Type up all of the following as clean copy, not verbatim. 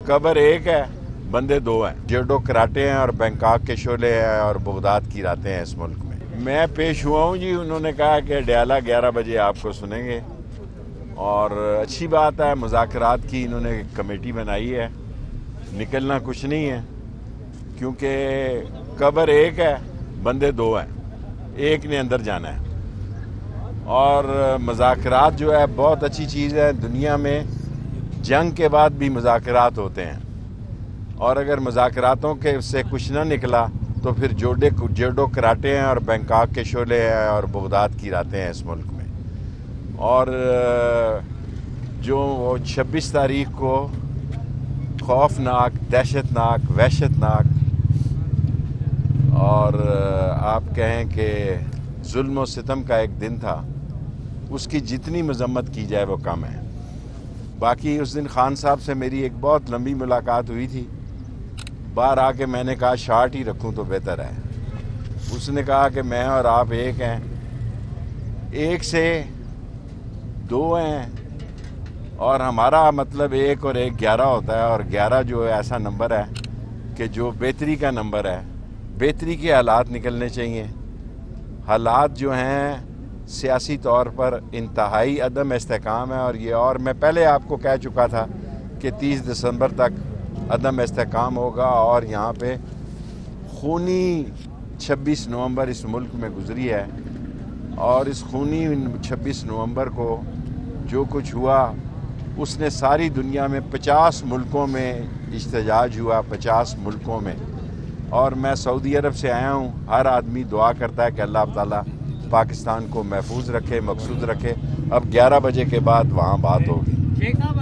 कब्र एक है, बंदे दो हैं। जूडो कराटे हैं और बैंकॉक के शोले हैं और बगदाद की रातें हैं इस मुल्क में। मैं पेश हुआ हूँ जी। उन्होंने कहा कि डयाला 11 बजे आपको सुनेंगे और अच्छी बात है। मुज़ाकरात की इन्होंने कमेटी बनाई है, निकलना कुछ नहीं है क्योंकि कब्र एक है, बंदे दो हैं, एक ने अंदर जाना है। और मुज़ाकरात जो है बहुत अच्छी चीज़ है। दुनिया में जंग के बाद भी मुज़ाकरात होते हैं और अगर मुज़ाकरातों के से कुछ ना निकला तो फिर जूडो कराटे हैं और बैंकॉक के शोले हैं और बगदाद की रातें हैं इस मुल्क में। और जो 26 तारीख को खौफनाक, दहशतनाक, वहशतनाक और आप कहें कि जुल्म और सितम का एक दिन था, उसकी जितनी मजम्मत की जाए वो कम है। बाकी उस दिन खान साहब से मेरी एक बहुत लंबी मुलाकात हुई थी। बाहर आके मैंने कहा शार्ट ही रखूं तो बेहतर है। उसने कहा कि मैं और आप एक हैं, एक से दो हैं और हमारा मतलब एक और एक 11 होता है। और 11 जो है ऐसा नंबर है कि जो बेहतरी का नंबर है। बेहतरी के हालात निकलने चाहिए। हालात जो हैं सियासी तौर पर इंतहाई अदम इस्तेहकाम है और मैं पहले आपको कह चुका था कि 30 दिसंबर तक अदम इस्तेहकाम होगा। और यहाँ पे खूनी 26 नवंबर इस मुल्क में गुजरी है और इस खूनी 26 नवंबर को जो कुछ हुआ उसने सारी दुनिया में 50 मुल्कों में इख्तिजाज हुआ, 50 मुल्कों में। और मैं सऊदी अरब से आया हूँ। हर आदमी दुआ करता है कि अल्लाह ताला पाकिस्तान को महफूज रखे, मकसूद रखे। अब 11 बजे के बाद वहाँ बात होगी। शेख साहब,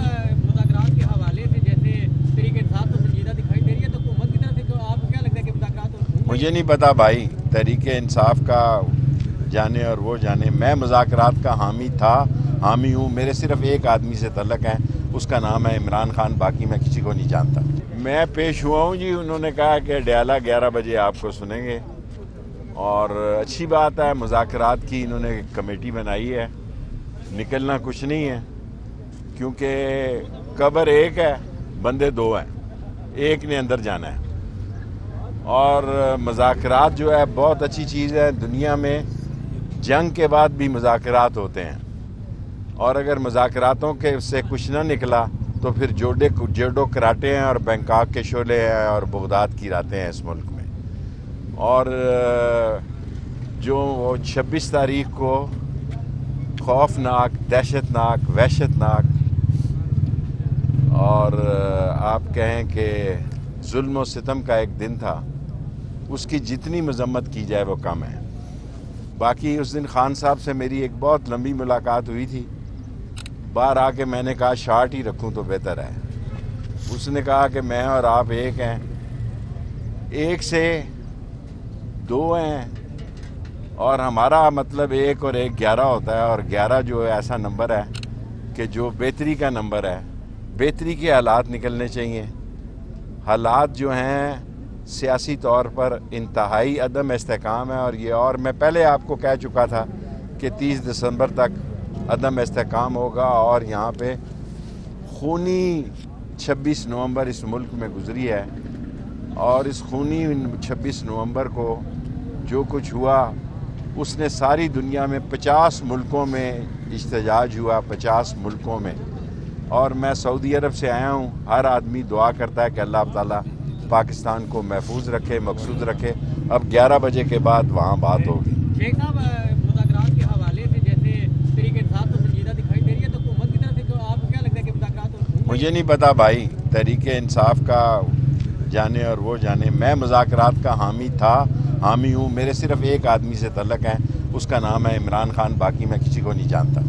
मुज़ाकरात के हवाले से जैसे तहरीक इंसाफ तो संजीदा दिखाई दे रही है, तो हुकूमत की तरफ से तो आपको क्या लगता है कि मुज़ाकरात? मुझे नहीं पता भाई, तहरीक इंसाफ का जाने और वो जाने। मैं मुज़ाकरात का हामी था, हामी हूँ। मेरे सिर्फ एक आदमी से तल्लक है, उसका नाम है इमरान खान। बाकी मैं किसी को नहीं जानता। मैं पेश हुआ हूँ जी। उन्होंने कहा कि डयाला 11 बजे आपको सुनेंगे और अच्छी बात है। मुज़ाकरात की इन्होंने कमेटी बनाई है, निकलना कुछ नहीं है क्योंकि कब्र एक है, बंदे दो हैं, एक ने अंदर जाना है। और मुज़ाकरात जो है बहुत अच्छी चीज़ है। दुनिया में जंग के बाद भी मुज़ाकरात होते हैं और अगर मुज़ाकरातों के से कुछ ना निकला तो फिर जूडो कराटे हैं और बैंकॉक के शोले हैं और बगदाद की रातें हैं इस मुल्क में। और जो 26 तारीख को खौफनाक, दहशतनाक, वहशतनाक और आप कहें कि जुल्म और सितम का एक दिन था, उसकी जितनी मजम्मत की जाए वो कम है। बाकी उस दिन खान साहब से मेरी एक बहुत लंबी मुलाकात हुई थी। बाहर आके मैंने कहा शार्ट ही रखूं तो बेहतर है। उसने कहा कि मैं और आप एक हैं, एक से दो हैं और हमारा मतलब एक और एक 11 होता है। और 11 जो है ऐसा नंबर है कि जो बेहतरी का नंबर है। बेहतरी के हालात निकलने चाहिए। हालात जो हैं सियासी तौर पर इंतहाई अदम इस्तेहकाम है और मैं पहले आपको कह चुका था कि 30 दिसंबर तक अदम इस्तेहकाम होगा। और यहाँ पे खूनी 26 नवंबर इस मुल्क में गुजरी है और इस खूनी 26 नवंबर को जो कुछ हुआ उसने सारी दुनिया में 50 मुल्कों में इख्तिजाज हुआ, 50 मुल्कों में। और मैं सऊदी अरब से आया हूँ। हर आदमी दुआ करता है कि अल्लाह ताला पाकिस्तान को महफूज रखे, मकसूद रखे। अब 11 बजे के बाद वहाँ बात होगी। शेख साहब, मुज़ाकरात के हवाले से जैसे तहरीक इंसाफ तो संजीदा दिखाई दे रही है, तो हुकूमत की तरफ से तो आपको क्या लगता है कि मुज़ाकरात? मुझे नहीं पता भाई, तहरीक इंसाफ का जाने और वो जाने। मैं मुज़ाकरात का हामी था, हामी हूँ। मेरे सिर्फ एक आदमी से तल्लक है, उसका नाम है इमरान खान। बाकी मैं किसी को नहीं जानता।